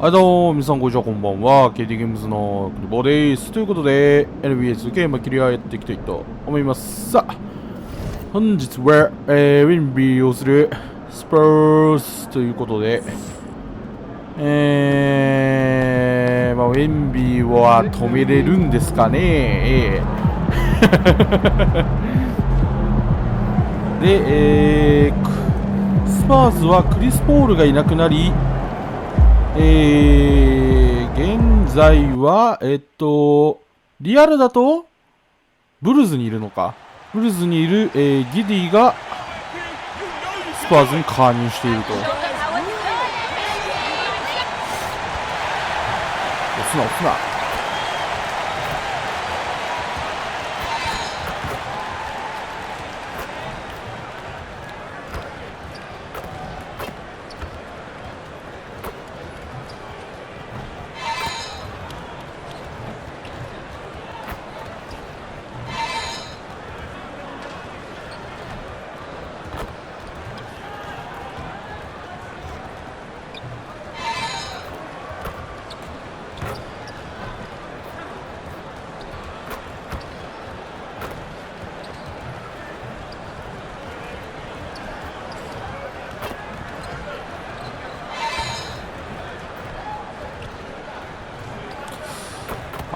はいどうも、皆さんこんにちは、こんばんは。KT ゲームズのクリボーです。ということで、NBA2K マキリアやっていきたいと思います。さあ、本日は、ウェンビーをするスパーズということで、ウェンビーは止めれるんですかね。で、スパーズはクリス・ポールがいなくなり、現在は、リアルだと、ブルズにいるのか。ブルズにいる、ギディが、スパーズに加入していると。押すな、押すな。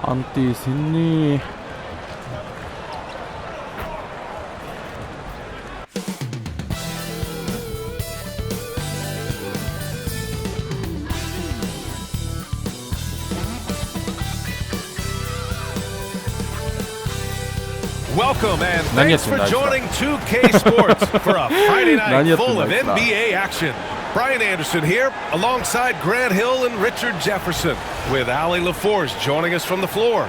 安定せんね。Welcome and thanks for joining 2K Sports for a Friday night full of NBA action. Brian Anderson here, alongside Grant Hill and Richard Jefferson, with Ali LaForce joining us from the floor.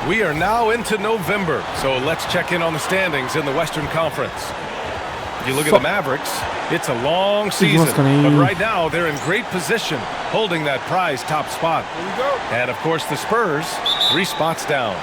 We are now into November, so let's check in on the standings in the Western Conference. If you look at the Mavericks, it's a long season, but right now they're in great position, holding that prize top spot. And of course the Spurs, 3 spots down.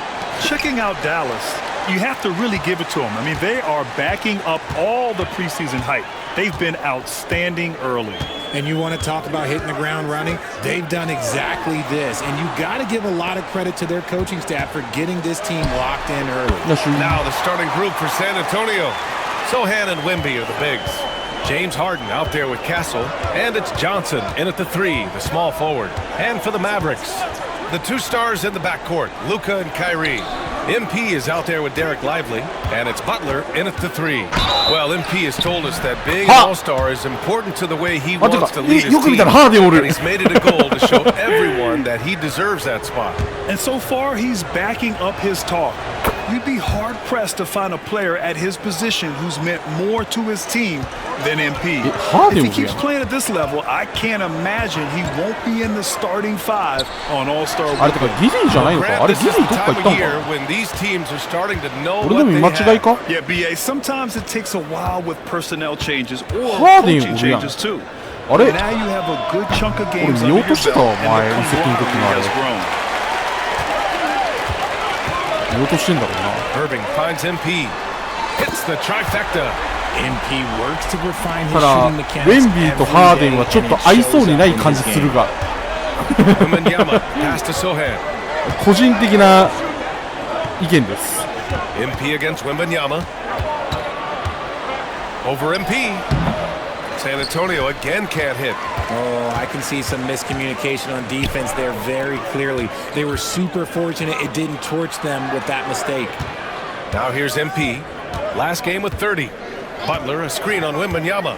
Checking out Dallas, you have to really give it to them. I mean, they are backing up all the preseason hype. They've been outstanding early. And you want to talk about hitting the ground running? They've done exactly this. And you got to give a lot of credit to their coaching staff for getting this team locked in early. Now the starting group for San Antonio. Sohan and Wemby are the bigs. James Harden out there with Castle. And it's Johnson in at the 3, the small forward. And for the Mavericks, the 2 stars in the backcourt, Luka and Kyrie. MP is out there with Derek Lively, and it's Butler in at the 3. Well, MP has told us that being an all-star is important to the way he wants to lead his team, and he's made it a goal to show everyone that he deserves that spot. And so far, he's backing up his talk. You'd be hard-pressed to find a player at his position who's meant more to his team than MP. If he keeps playing at this level, I can't imagine he won't be in the starting 5 on All-Star Weekend. Grant, this is the time of year when these teams are starting to know what they have. Yeah, BA, sometimes it takes a while with personnel changes or coaching changes too. Now you have a good chunk of games under your belt, and the camaraderie has grown. Irving finds MP, hits the trifecta. MP works to refine his shooting mechanics. ウェンビーとハーデンはちょっと合いそうにない感じするが。Wembanyama pass to Sohan. 個人的な意見です。MP against Wembanyama. Over MP. San Antonio again can't hit. Oh, I can see some miscommunication on defense there very clearly. They were super fortunate it didn't torch them with that mistake. Now here's MP. Last game with 30. Butler, a screen on Wembanyama.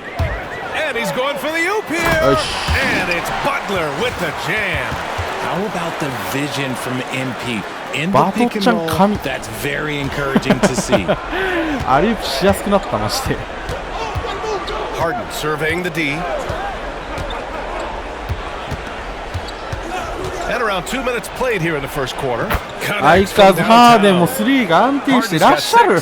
And he's going for the oop here. And it's Butler with the jam. How about the vision from MP? In the pick and roll, that's very encouraging to see. アリウープしやすくなったまして。Harden surveying the D. And around 2 minutes played here in the first quarter. 相変わらずハーデンも3が安定してらっしゃる。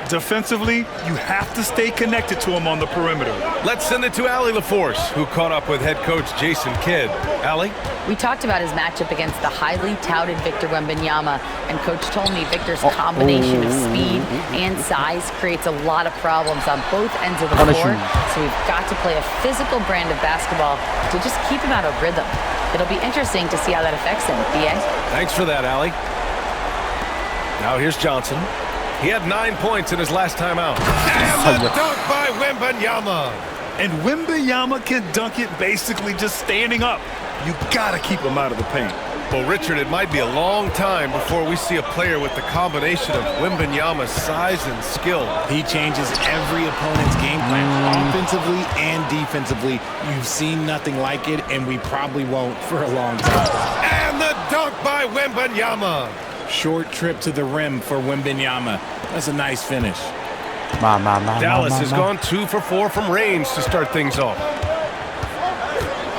Defensively, you have to stay connected to him on the perimeter. Let's send it to Allie LaForce, who caught up with head coach Jason Kidd. Allie? We talked about his matchup against the highly touted Victor Wembanyama, and coach told me Victor's combination of speed and size creates a lot of problems on both ends of the floor, so we've got to play a physical brand of basketball to just keep him out of rhythm. It'll be interesting to see how that affects him, B.A. Thanks for that, Allie. Now here's Johnson. He had 9 points in his last time out. And the dunk by Wembanyama. And Wembanyama can dunk it basically just standing up. You gotta keep him out of the paint. Well, Richard, it might be a long time before we see a player with the combination of Wembanyama's size and skill. He changes every opponent's game plan, offensively and defensively. You've seen nothing like it, and we probably won't for a long time. And the dunk by Wembanyama. Short trip to the rim for Wembanyama. That's a nice finish. Dallas has gone 2 for 4 from range to start things off.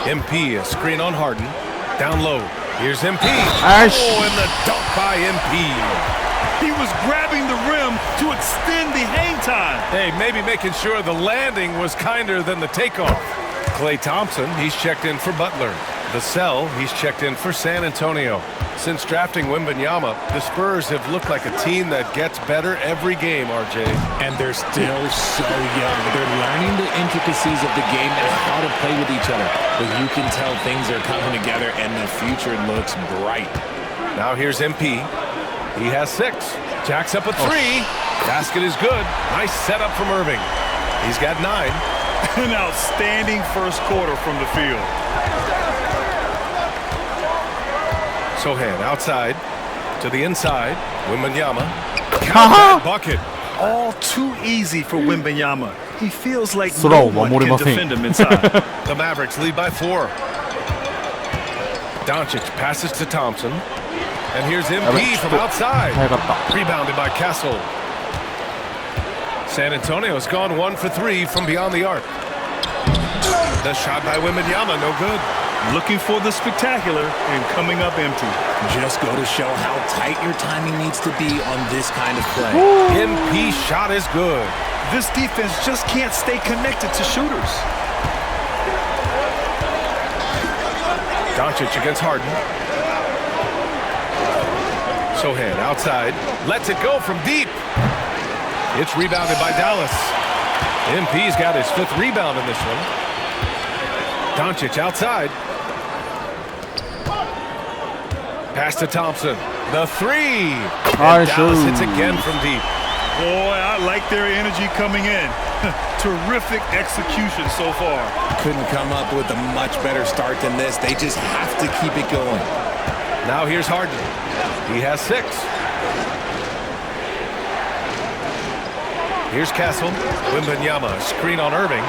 MP, a screen on Harden. Down low. Here's MP. Oh, and the dunk by MP. He was grabbing the rim to extend the hang time. Hey, maybe making sure the landing was kinder than the takeoff. Klay Thompson, he's checked in for Butler. Vassell, he's checked in for San Antonio. Since drafting Wembanyama, the Spurs have looked like a team that gets better every game, RJ. And they're still so young. They're learning the intricacies of the game and how to play with each other. But you can tell things are coming together and the future looks bright. Now here's MP. He has 6. Jacks up a 3. Basket is good. Nice setup from Irving. He's got 9. An outstanding first quarter from the field. Sohan outside to the inside. Wembanyama. Count that bucket. All too easy for Wembanyama. He feels like no one can defend him inside. The Mavericks lead by 4. Doncic passes to Thompson. And here's MP from outside. Rebounded by Castle. San Antonio's gone 1 for 3 from beyond the arc. The shot by Wembanyama, no good. Looking for the spectacular and coming up empty. Just go to show how tight your timing needs to be on this kind of play. MP shot is good. This defense just can't stay connected to shooters. Doncic against Harden. Sohan outside. Lets it go from deep. It's rebounded by Dallas. MP's got his 5th rebound in this one. Doncic outside. Pass to Thompson. The 3. And Dallas hits again from deep. Boy, I like their energy coming in. Terrific execution so far. Couldn't come up with a much better start than this. They just have to keep it going. Now here's Harden. He has 6. Here's Castle. Wembanyama, screen on Irving.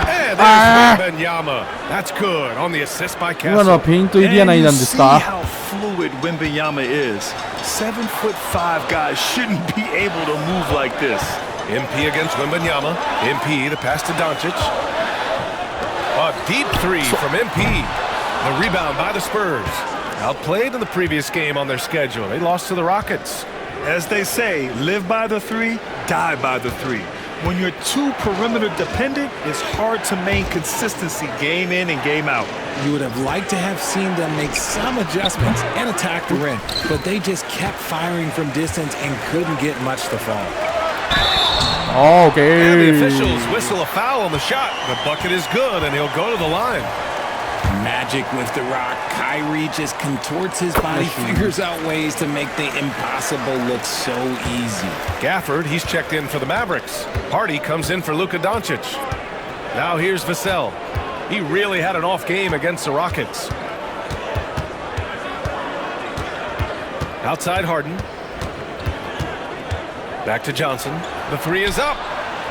And there's Wembanyama. That's good on the assist by Castle. And you see how fluid Wembanyama is. 7'5" guys shouldn't be able to move like this. MP against Wembanyama. MP the pass to Doncic. A deep 3 from MP. The rebound by the Spurs. Outplayed in the previous game on their schedule. They lost to the Rockets. As they say, live by the 3, die by the 3. When you're too perimeter dependent, it's hard to maintain consistency game in and game out. You would have liked to have seen them make some adjustments and attack the rim, but they just kept firing from distance and couldn't get much to fall. Okay. And the officials whistle a foul on the shot. The bucket is good, and he'll go to the line. Magic with the rock. Kyrie just contorts his body, figures out ways to make the impossible look so easy. Gafford, he's checked in for the Mavericks. Hardy comes in for Luka Doncic. Now here's Vassell. He really had an off game against the Rockets. Outside Harden. Back to Johnson. The 3 is up.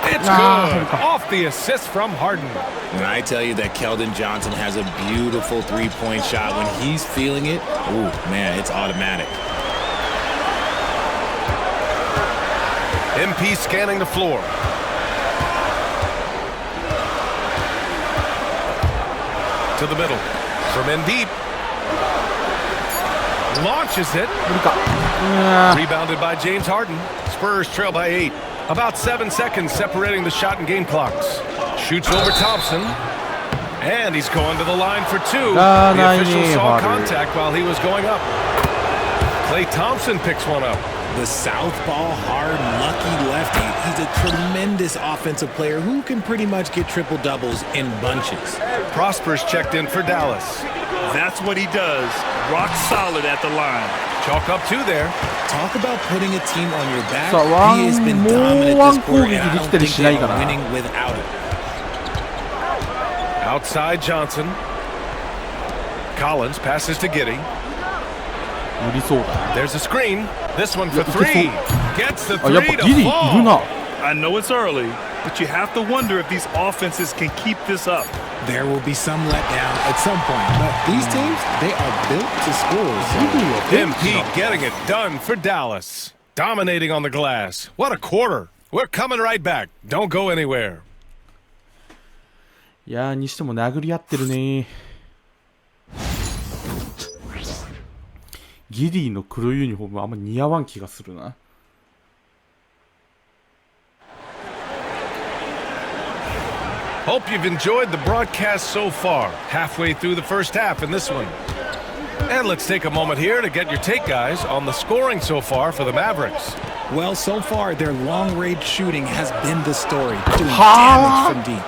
It's good. Off the assist from Harden. When I tell you that Keldon Johnson has a beautiful three-point shot, when he's feeling it, ooh, man, it's automatic. MP scanning the floor. To the middle. From in deep. Launches it. Rebounded by James Harden. Spurs trail by 8. About 7 seconds separating the shot and game clocks. Shoots over Thompson. And he's going to the line for 2. The official saw contact while he was going up. Klay Thompson picks one up. The southpaw, hard, lucky lefty. He's a tremendous offensive player who can pretty much get triple-doubles in bunches. Prosper's checked in for Dallas. That's what he does. Rock solid at the line. Chalk up 2 there. Talk about putting a team on your back. He has been dominant this quarter, and I don't think they are winning without it. Outside Johnson. Collins passes to Giddey. There's a screen. This one for 3. Gets the 3 to fall. I know it's early, but you have to wonder if these offenses can keep this up. There will be some letdown at some point, but these teams, they are built to score. MP getting it done for Dallas. Dominating on the glass. What a quarter. We're coming right back. Don't go anywhere. いやー、にしても殴り合ってるね。ギディの黒ユニフォームあんま似合わん気がするな。Hope you've enjoyed the broadcast so far. Halfway through the first half in this one. And let's take a moment here to get your take, guys, on the scoring so far for the Mavericks. Well, so far, their long-range shooting has been the story, doing damage from deep.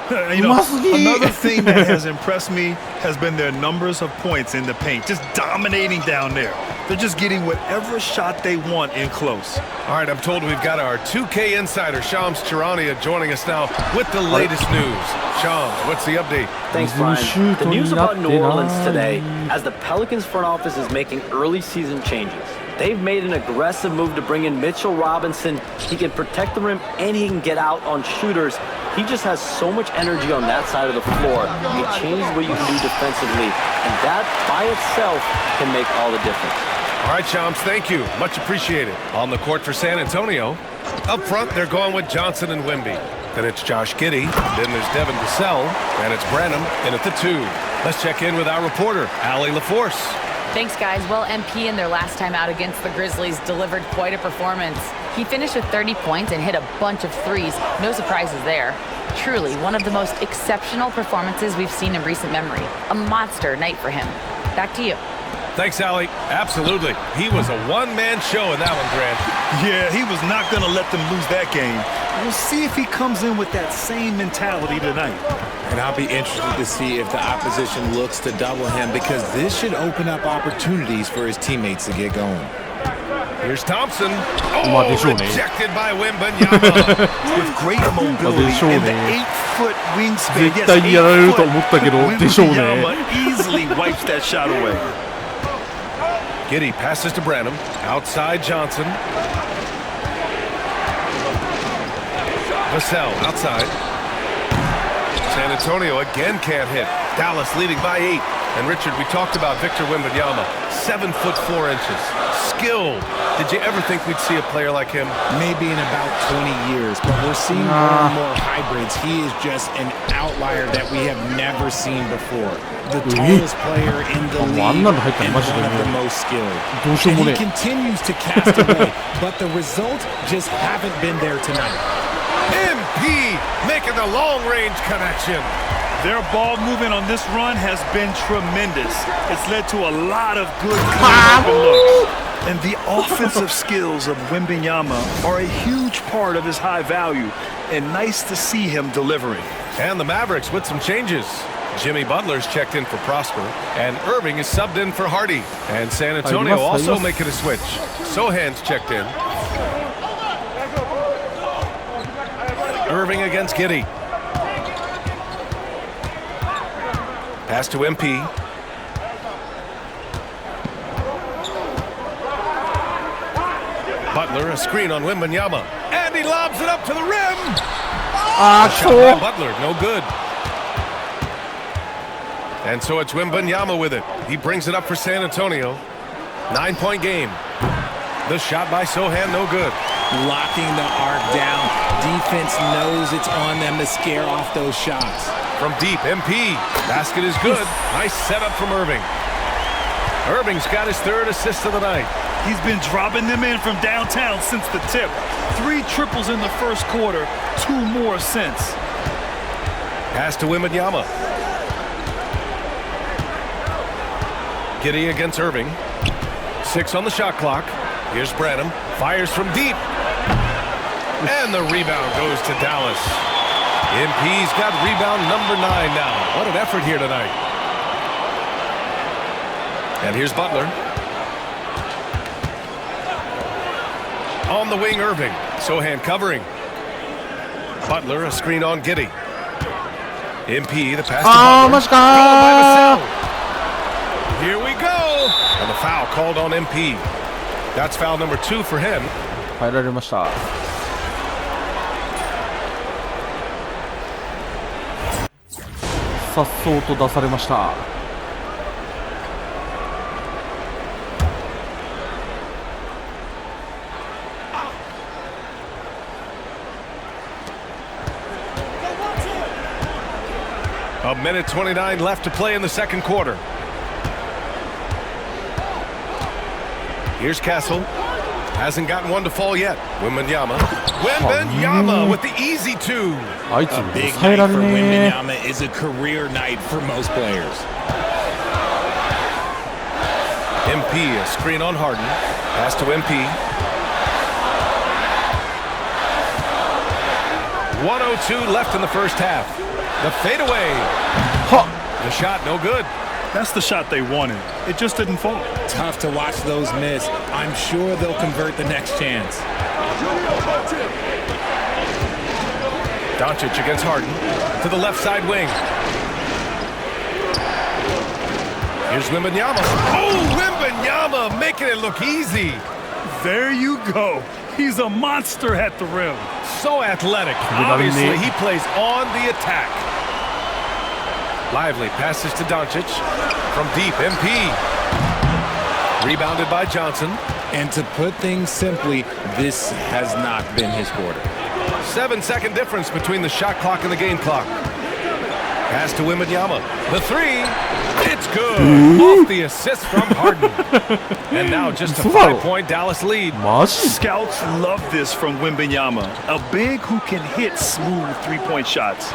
You know, another thing that has impressed me has been their numbers of points in the paint, just dominating down there. They're just getting whatever shot they want in close. All right, I'm told we've got our 2K insider, Shams Charania, joining us now with the latest news. Shams, what's the update? Thanks, Brian. The news about New Orleans today, as the Pelicans front office is making early season changes. They've made an aggressive move to bring in Mitchell Robinson. He can protect the rim and he can get out on shooters. He just has so much energy on that side of the floor. It changes what you can do defensively, and that by itself can make all the difference. All right, Shams, thank you. Much appreciated. On the court for San Antonio. Up front, they're going with Johnson and Wemby. Then it's Josh Giddey. Then there's Devin Vassell. And it's Branham in at the 2. Let's check in with our reporter, Allie LaForce. Thanks, guys. Well, MP in their last time out against the Grizzlies delivered quite a performance. He finished with 30 points and hit a bunch of threes. No surprises there. Truly, one of the most exceptional performances we've seen in recent memory. A monster night for him. Back to you. Thanks, Allie. Absolutely. He was a one-man show in that one, Grant. Yeah, he was not going to let them lose that game. We'll see if he comes in with that same mentality tonight. And I'll be interested to see if the opposition looks to double him, because this should open up opportunities for his teammates to get going. Here's Thompson. Oh, rejected by Wembanyama. With great mobility and the 8-foot wingspan. Yes, 絶対にやられると思ったけど、でしょうね。Wembanyama easily wipes that shot away. Giddey passes to Branham. Outside Johnson. Vassell outside. San Antonio again can't hit. Dallas leading by 8. And Richard, we talked about Victor Wembanyama. 7 foot 4 inches. Skilled. Did you ever think we'd see a player like him? Maybe in about 20 years, but we're seeing more and more hybrids. He is just an outlier that we have never seen before. The tallest player in the league and one of the most skilled. And he continues to cast away, but the results just haven't been there tonight. MP making the long-range connection. Their ball movement on this run has been tremendous. It's led to a lot of good looks. And the offensive skills of Wembanyama are a huge part of his high value, and nice to see him delivering. And the Mavericks with some changes. Jimmy Butler's checked in for Prosper, and Irving is subbed in for Hardy. And San Antonio also making a switch. Sohan's checked in. Irving against Giddey. Pass to MP. Butler, a screen on Wembanyama. And he lobs it up to the rim. Shot by Butler, no good. And so it's Wembanyama with it. He brings it up for San Antonio. 9-point game. The shot by Sohan, no good. Locking the arc down. Defense knows it's on them to scare off those shots. From deep, MP. Basket is good. Nice setup from Irving. Irving's got his 3rd assist of the night. He's been dropping them in from downtown since the tip. 3 triples in the first quarter, 2 more since. Pass to Wembanyama. Giddey against Irving. 6 on the shot clock. Here's Branham. Fires from deep. And the rebound goes to Dallas. MP's got rebound number 9 now. What an effort here tonight. And here's Butler. On the wing, Irving. Sohan covering. Butler, a screen on Giddey. MP, the pass to Butler. Here we go. And the foul called on MP. That's foul number 2 for him. 入られました。さっそうと出されました。A minute 29 left to play in the second quarter. Here's Castle. Hasn't gotten one to fall yet. Wembanyama with the easy 2. A big night for Wembanyama is a career night for most players. MP, a screen on Harden. Pass to MP. 1:02 left in the first half. The fadeaway. The shot, no good. That's the shot they wanted. It just didn't fall. Tough to watch those miss. I'm sure they'll convert the next chance. Doncic against Harden. To the left side wing. Here's Wembanyama. Oh, Wembanyama making it look easy. There you go. He's a monster at the rim. So athletic. Obviously, he plays on the attack. Lively passes to Doncic. From deep, MP. Rebounded by Johnson. And to put things simply, this has not been his quarter. 7-second difference between the shot clock and the game clock. Pass to Wembanyama. The 3. It's good. Off the assist from Harden. And now just a 5-point Dallas lead. Scouts love this from Wembanyama. A big who can hit smooth 3-point shots.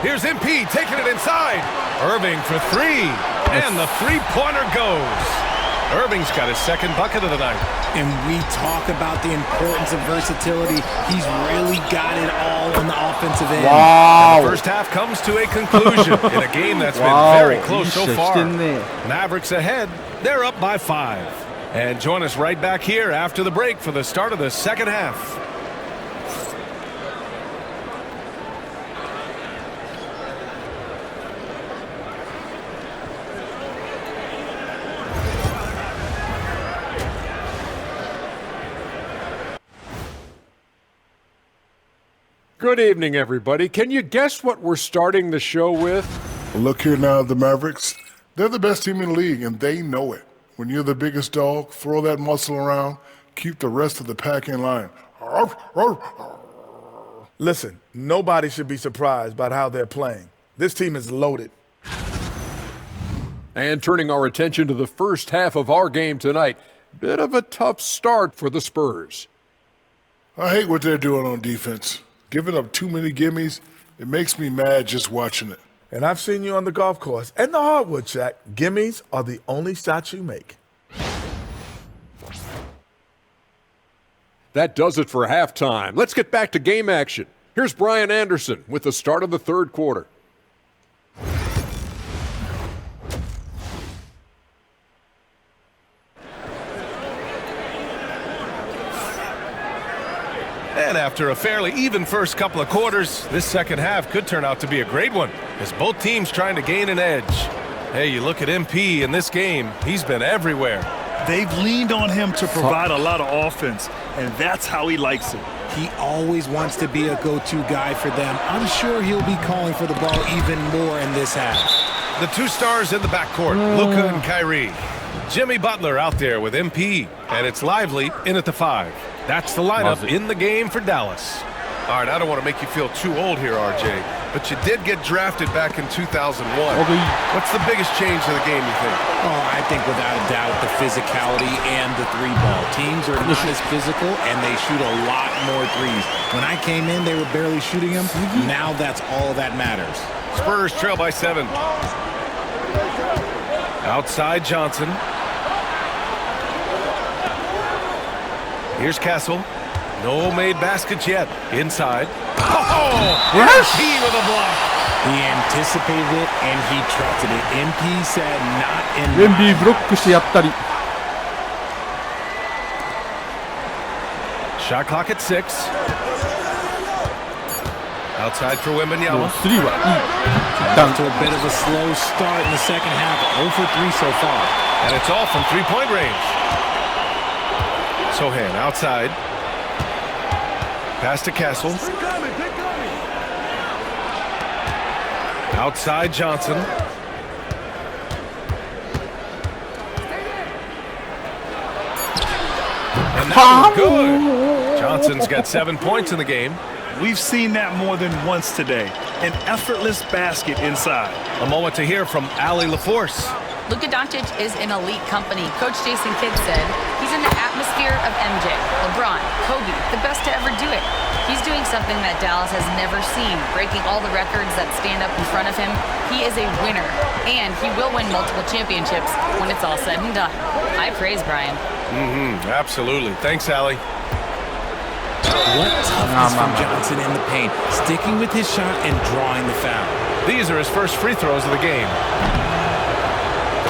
Here's MP taking it inside. Irving for 3. And the 3-pointer goes. Irving's got his second bucket of the night. And we talk about the importance of versatility. He's really got it all on the offensive end. Wow. And the first half comes to a conclusion in a game that's been very close so far. Mavericks ahead. They're up by 5. And join us right back here after the break for the start of the second half. Good evening, everybody. Can you guess what we're starting the show with? Look here now, the Mavericks. They're the best team in the league, and they know it. When you're the biggest dog, throw that muscle around, keep the rest of the pack in line. Listen, nobody should be surprised by how they're playing. This team is loaded. And turning our attention to the first half of our game tonight, bit of a tough start for the Spurs. I hate what they're doing on defense. Giving up too many gimmies, it makes me mad just watching it. And I've seen you on the golf course and the hardwood, Shaq. Gimmies are the only shots you make. That does it for halftime. Let's get back to game action. Here's Brian Anderson with the start of the third quarter. And after a fairly even first couple of quarters, this second half could turn out to be a great one, as both teams trying to gain an edge. Hey, you look at MP in this game, he's been everywhere. They've leaned on him to provide a lot of offense, and that's how he likes it. He always wants to be a go-to guy for them. I'm sure he'll be calling for the ball even more in this half. The two stars in the backcourt, Luka and Kyrie. Jimmy Butler out there with MP, and it's Lively in at the 5. That's the lineup in the game for Dallas. All right, I don't want to make you feel too old here, RJ, but you did get drafted back in 2001. What's the biggest change in the game, you think? Oh, I think without a doubt the physicality and the three ball. Teams are not as physical and they shoot a lot more threes. When I came in, they were barely shooting them. Now that's all that matters. Spurs trail by 7. Outside Johnson. Here's Castle. No made baskets yet. Inside. Oh! MP with a block. He anticipated it and he trusted it. MP said not in. ウェンビーブロックしてやったり。Shot clock at 6. Outside for Wembanyama. 3はいい。Down to a bit of a slow start in the second half. 0 for 3 so far. And it's all from three-point range. Sohan outside. Pass to Castle. Outside Johnson. And that was good. Johnson's got 7 points in the game. We've seen that more than once today. An effortless basket inside. A moment to hear from Allie LaForce. Luka Doncic is in elite company. Coach Jason Kidd said he's in the atmosphere of MJ, LeBron, Kobe, the best to ever do it. He's doing something that Dallas has never seen, breaking all the records that stand up in front of him. He is a winner, and he will win multiple championships when it's all said and done. High praise, Brian. Absolutely. Thanks, Allie. What toughness from Johnson in the paint, sticking with his shot and drawing the foul. These are his first free throws of the game.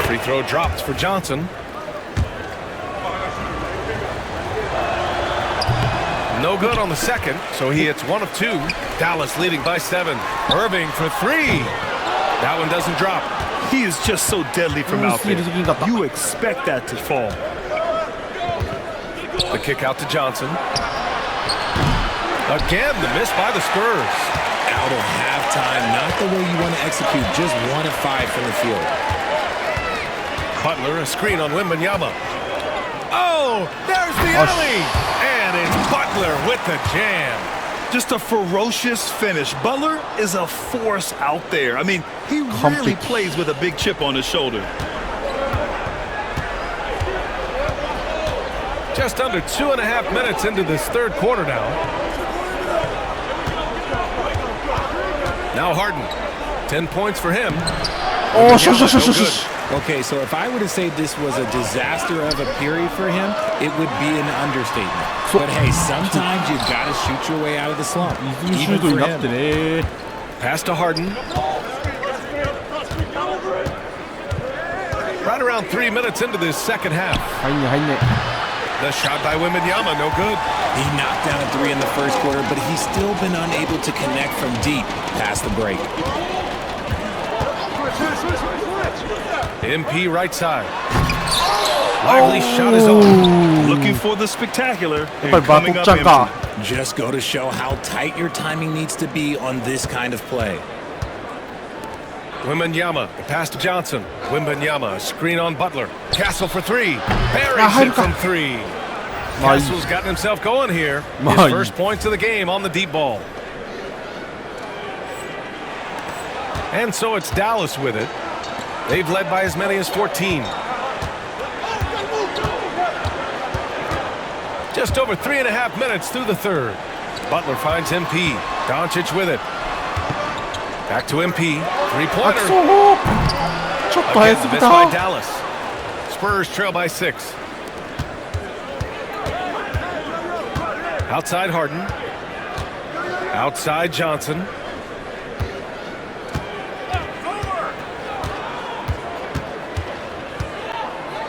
Free throw dropped for Johnson. No good on the second, so he hits 1 of 2. Dallas leading by 7. Irving for 3. That one doesn't drop. He is just so deadly from out there. You expect that to fall. The kick out to Johnson. Again, the miss by the Spurs. Out of halftime, not the way you want to execute, just 1 of 5 from the field. Butler, a screen on Wembanyama. Oh, there's the alley! And it's Butler with the jam. Just a ferocious finish. Butler is a force out there. I mean, he really plays with a big chip on his shoulder. Just under 2.5 minutes into this third quarter now. Now Harden. 10 points for him. Oh, shush. Okay, so if I were to say this was a disaster of a period for him, it would be an understatement. But hey, sometimes you gotta shoot your way out of the slump. Even for him. Pass to Harden. Right around 3 minutes into this second half. The shot by Wembanyama, no good. He knocked down a 3 in the first quarter, but he's still been unable to connect from deep past the break. MP right side. Lively shot is on. Looking for the spectacular. And coming up empty. Just go to show how tight your timing needs to be on this kind of play. Wembanyama, the pass to Johnson. Wembanyama, screen on Butler. Castle for 3. Buries it from 3. Castle's gotten himself going here. His first points of the game on the deep ball. And so it's Dallas with it. They've led by as many as 14. Just over 3.5 minutes through the third. Butler finds MP. Doncic with it. Back to MP. Three-pointer. Again, missed by Dallas. Spurs trail by 6. Outside Harden. Outside Johnson.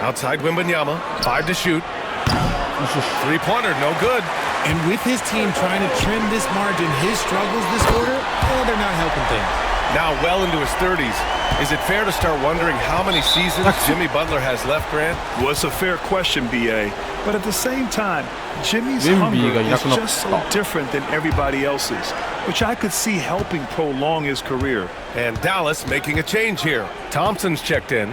Outside Wembanyama. 5 to shoot. Three-pointer, no good. And with his team trying to trim this margin, his struggles this quarter, they're not helping things. Now well into his 30s. Is it fair to start wondering how many seasons Jimmy Butler has left, Grant? Well, it's a fair question, B.A. But at the same time, Jimmy's hunger is just so different than everybody else's, which I could see helping prolong his career. And Dallas making a change here. Thompson's checked in.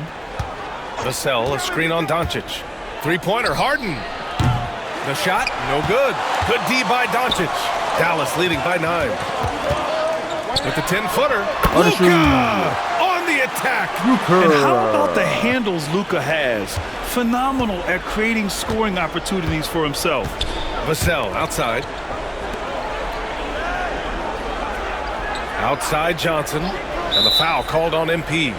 Vassell, a screen on Doncic. Three-pointer, Harden. The shot, no good. Good D by Doncic. Dallas leading by 9. with the 10-footer. Luka on the attack. And how about the handles Luka has? Phenomenal at creating scoring opportunities for himself. Vassell outside. Outside Johnson. And the foul called on MP.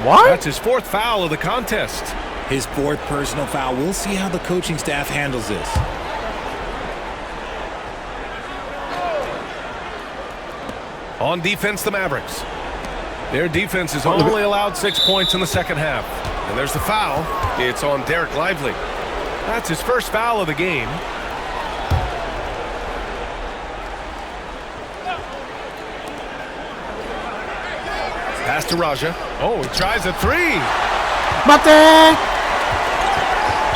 What? That's his 4th foul of the contest. His 4th personal foul. We'll see how the coaching staff handles this. On defense, the Mavericks. Their defense has only allowed 6 points in the second half. And there's the foul. It's on Derek Lively. That's his 1st foul of the game. Pass to Raja. Oh, he tries a 3. Mate!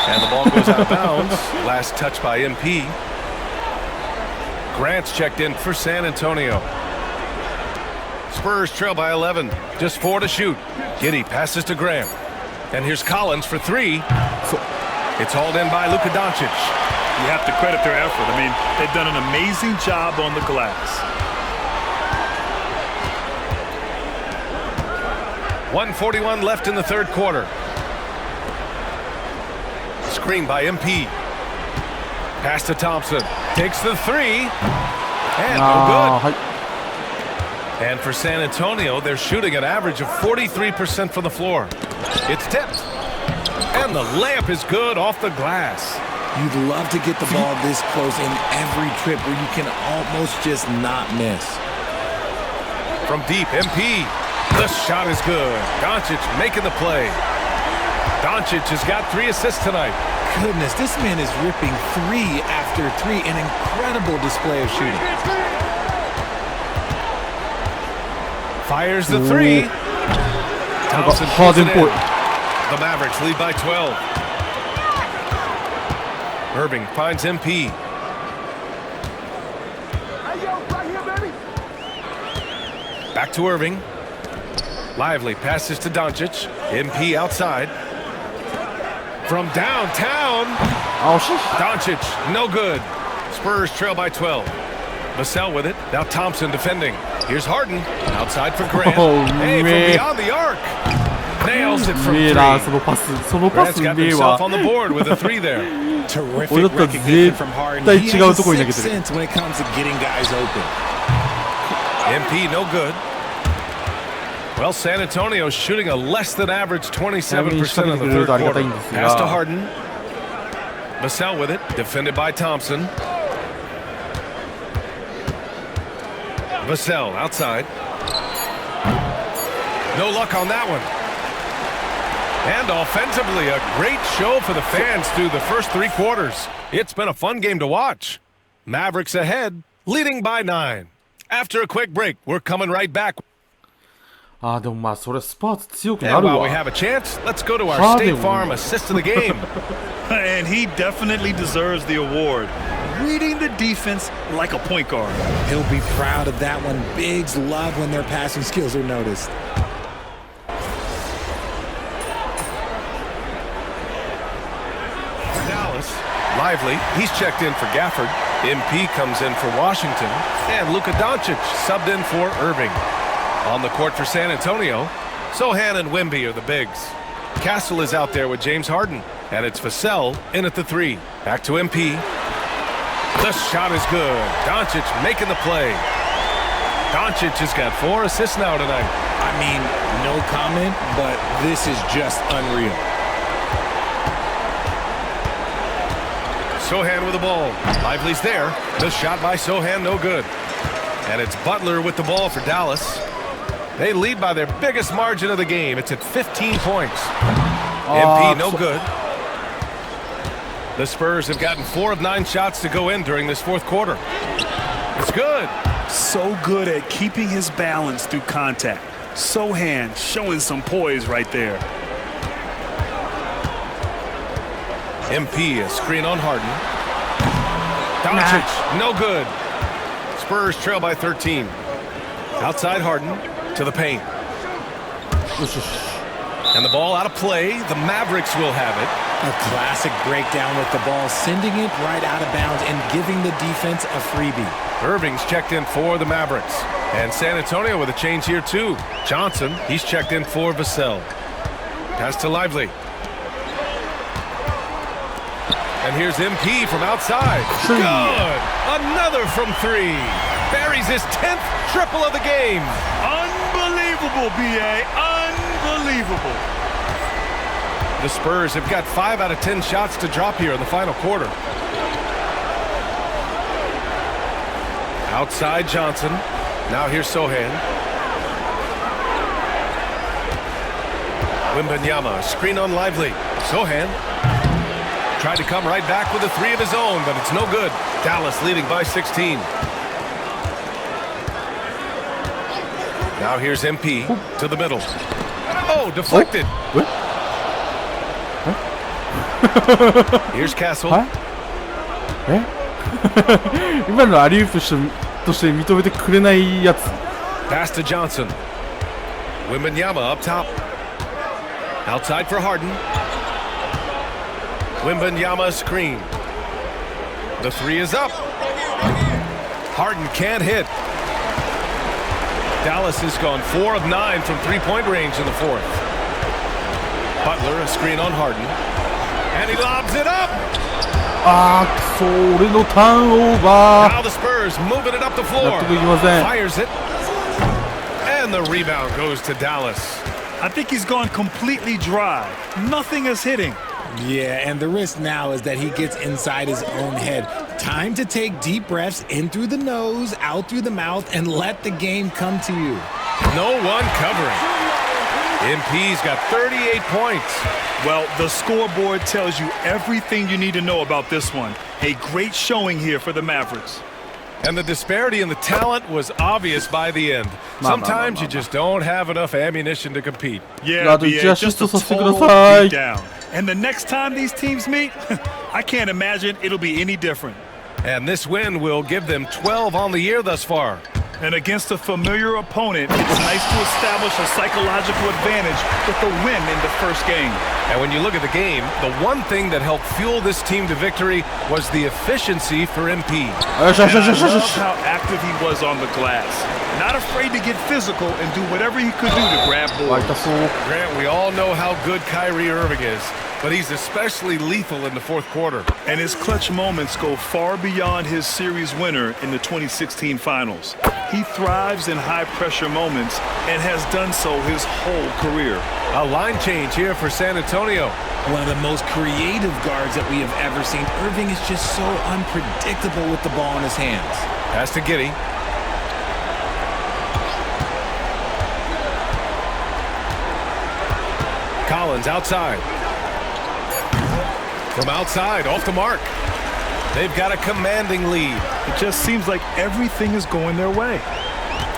And the ball goes out of bounds. Last touch by MP. Grant's checked in for San Antonio. Spurs trail by 11. Just 4 to shoot. Giddey passes to Graham. And here's Collins for 3. It's hauled in by Luka Doncic. You have to credit their effort. I mean, they've done an amazing job on the glass. 1:41 left in the 3rd quarter. Screen by MP. Pass to Thompson. Takes the 3. And no good. And for San Antonio, they're shooting an average of 43% from the floor. It's tipped. And the layup is good off the glass. You'd love to get the ball this close in every trip where you can almost just not miss. From deep, MP. The shot is good. Doncic making the play. Doncic has got 3 assists tonight. Goodness, this man is ripping 3 after 3. An incredible display of shooting. Fires the 3. Thompson pulls it in. The Mavericks lead by 12. Irving finds MP. Back to Irving. Lively passes to Doncic. MP outside. From downtown. Oh, shit. Doncic, no good. Spurs trail by 12. Vassell with it. Now Thompson defending. Here's Harden. Outside for Grant. Oh, hey, from beyond the arc. Nails it from 3. Grant's got himself on the board with a 3 there. Terrific recognition from Harden. He has a sixth sense when it comes to getting guys open. MP no good. Well, San Antonio's shooting a less than average 27% in the 3rd quarter. Pass to Harden. Vassell with it, defended by Thompson. Vassell outside. No luck on that one. And offensively, a great show for the fans through the first 3 quarters. It's been a fun game to watch. Mavericks ahead, leading by 9. After a quick break, we're coming right back. あーでもまあそれスパーツ強くなる And while わ we have a chance, let's go to our State Farm assist of the game. And he definitely deserves the award. Reading the defense like a point guard. He'll be proud of that one. Bigs love when their passing skills are noticed. Dallas, Lively, he's checked in for Gafford. MP comes in for Washington. And Luka Doncic subbed in for Irving. On the court for San Antonio, Sohan and Wemby are the bigs. Castle is out there with James Harden. And it's Vassell in at the 3. Back to MP. The shot is good. Doncic making the play. Doncic has got 4 assists now tonight. I mean, no comment, but this is just unreal. Sohan with the ball. Lively's there. The shot by Sohan, no good. And it's Butler with the ball for Dallas. They lead by their biggest margin of the game. It's at 15 points. MP, no good. The Spurs have gotten 4 of 9 shots to go in during this 4th quarter. It's good. So good at keeping his balance through contact. Sohan showing some poise right there. MP, a screen on Harden. Doncic, no good. Spurs trail by 13. Outside Harden to the paint. And the ball out of play. The Mavericks will have it. A classic breakdown with the ball, sending it right out of bounds and giving the defense a freebie. Irving's checked in for the Mavericks. And San Antonio with a change here too. Johnson, he's checked in for Vassell. Pass to Lively. And here's MP from outside. Good! Another from three. Buries his 10th triple of the game. Unbelievable, B.A. Unbelievable. The Spurs have got 5 out of 10 shots to drop here in the final quarter. Outside Johnson. Now here's Sohan. Wembanyama, screen on Lively. Sohan tried to come right back with a 3 of his own, but it's no good. Dallas leading by 16. Now here's MP to the middle. Oh, deflected. Here's Castle. 今のアリウープとして認めてくれないやつ。 Pass to Johnson. Wembanyama up top. Outside for Harden. Wembanyama screen. The 3 is up. Harden can't hit. Dallas has gone 4 of 9 from three-point range in the 4th. Butler, a screen on Harden. And he lobs it up. あー、くそ、俺のターンオーバー。 Now the Spurs moving it up the floor. 納得いきません。 Fires it. And the rebound goes to Dallas. I think he's gone completely dry. Nothing is hitting. Yeah, and the risk now is that he gets inside his own head. Time to take deep breaths in through the nose, out through the mouth, and let the game come to you. No one covering. MP's got 38 points. Well, the scoreboard tells you everything you need to know about this one. A great showing here for the Mavericks. And the disparity in the talent was obvious by the end. Sometimes you just don't have enough ammunition to compete. Yeah, BA, just a total beatdown. And the next time these teams meet, I can't imagine it'll be any different. And this win will give them 12 on the year thus far. And against a familiar opponent, it's nice to establish a psychological advantage with the win in the first game. And when you look at the game, the one thing that helped fuel this team to victory was the efficiency for MP. And I love how active he was on the glass. Not afraid to get physical and do whatever he could do to grab boards. Grant, we all know how good Kyrie Irving is, but he's especially lethal in the 4th quarter. And his clutch moments go far beyond his series winner in the 2016 finals. He thrives in high-pressure moments and has done so his whole career. A line change here for San Antonio. One of the most creative guards that we have ever seen. Irving is just so unpredictable with the ball in his hands. Pass to Giddey. Collins outside. From outside, off the mark. They've got a commanding lead. It just seems like everything is going their way.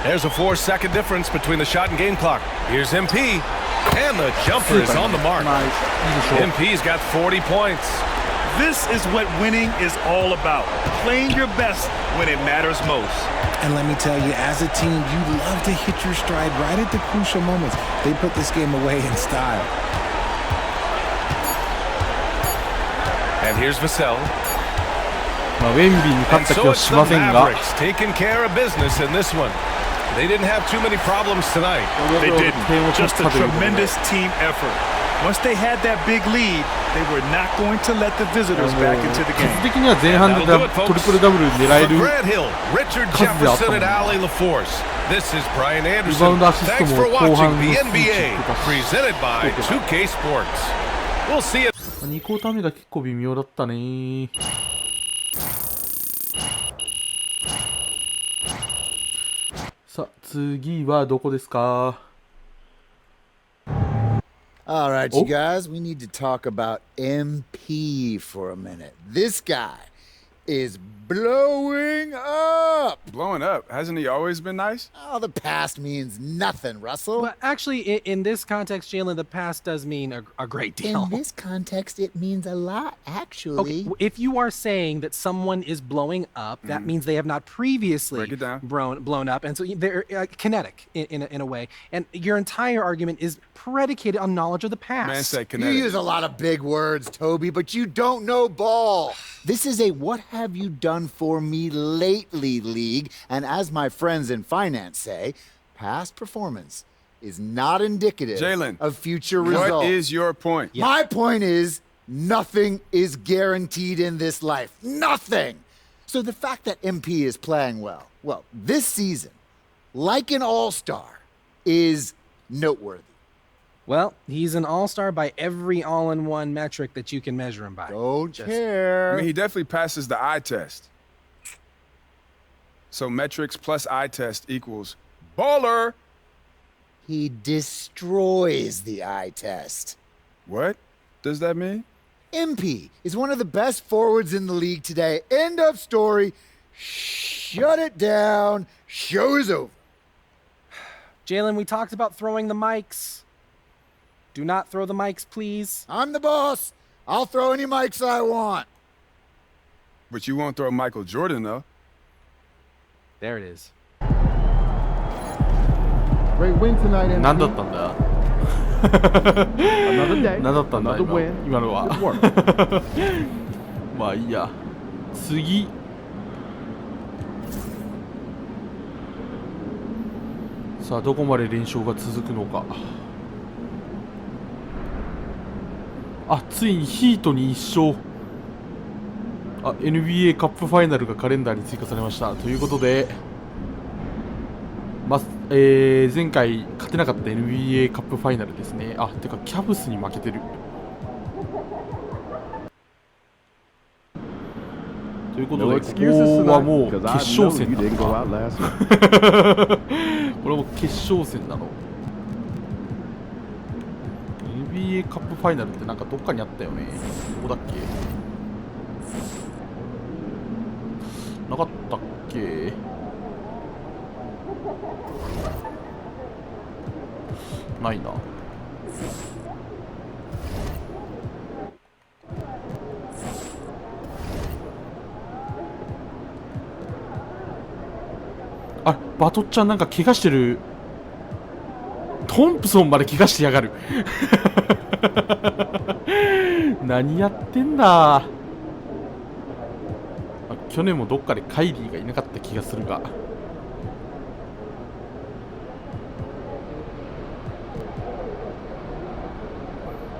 There's a 4-second difference between the shot and game clock. Here's MP, and the jumper is on the mark. MP's got 40 points. This is what winning is all about. Playing your best when it matters most. And let me tell you, as a team, you love to hit your stride right at the crucial moments. They put this game away in style. And here's Vassell. ウェンビーに勝った気はしませんが。 Taking care of business in this one. They didn't have too many problems tonight. They didn't. Just a tremendous team effort. Once they had that big lead, they were not going to let the visitors back into the game. 数的には前半でトリプルダブル狙える Grant Hill, Richard Jefferson, and Allie LaForce. This is Brian リ Anderson. バウンドアシスト Thanks も for 後半 watching の the スイッチ NBA, とか presented by 2K Sports. We'll see you. 2クォーター目が結構微妙だったね。さあ次はどこですか？ All right, you guys, we need to talk about MP for a minute. This guy is blowing up. Blowing up? Hasn't he always been nice? Oh, the past means nothing, Russell. Well, actually, in this context, Jalen, the past does mean a great deal. In this context, it means a lot, actually. Okay, if you are saying that someone is blowing up, that means they have not previously blown up, and so they're kinetic in a way. And your entire argument is predicated on knowledge of the past. Man said kinetic. You use a lot of big words, Toby, but you don't know ball. This is a what have you done for me lately league, and as my friends in finance say, past performance is not indicative of future results. What is your point? My point is nothing is guaranteed in this life. Nothing! So the fact that MP is playing well, this season, like an all-star, is noteworthy. Well, he's an all-star by every all-in-one metric that you can measure him by. Don't care. I mean, he definitely passes the eye test. So metrics plus eye test equals baller. He destroys the eye test. What does that mean? MP is one of the best forwards in the league today. End of story. Shut it down. Show is over. Jalen, we talked about throwing the mics. Do not throw the mics, please. I'm the boss. I'll throw any mics I want. But you won't throw Michael Jordan, though. There it is. Great win tonight, MP. 何だったんだ Another day. 何だったんだ Another win. 今のは Good work. まあいいや次さあどこまで連勝が続くのかあついにヒートに1勝あ NBA カップファイナルがカレンダーに追加されましたということで前回勝てなかった NBA カップファイナルですねあてかキャブスに負けてるということでここはもう決勝戦なのかこれも決勝戦なのNBA カップファイナルってなんかどっかにあったよねどこだっけなかったっけないなあバトッちゃんなんか怪我してるトンプソンまで怪我してやがる何やってんだ去年もどっかでカイリーがいなかった気がするが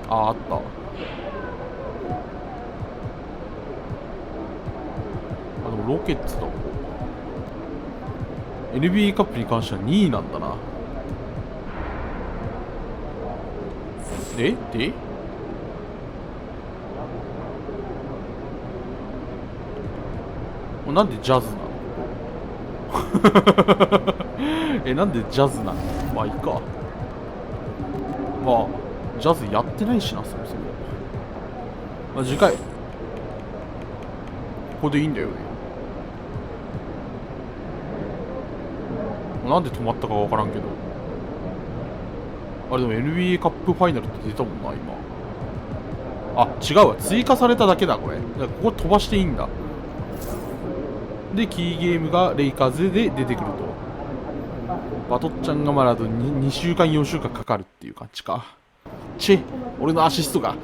あったでもロケッツだ NBA カップに関しては2位なんだなでなんでジャズなのなんでジャズなのまあいいかまあジャズやってないしなそもそも、まあ、次回ここでいいんだよねなんで止まったかわからんけどあれでも NBA カップファイナルって出たもんな今あ違うわ追加されただけだこれだからここ飛ばしていいんだでキーゲームがレイカーズで出てくるとバトッちゃんがまだあと 2週間4週間かかるっていう感じか俺のアシストが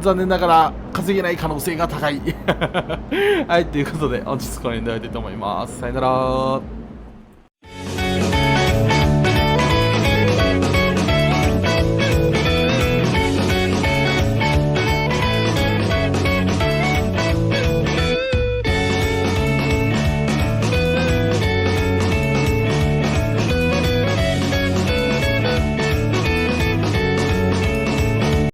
残念ながら稼げない可能性が高いはいということで本日この辺で終わりたいと思いますさよなら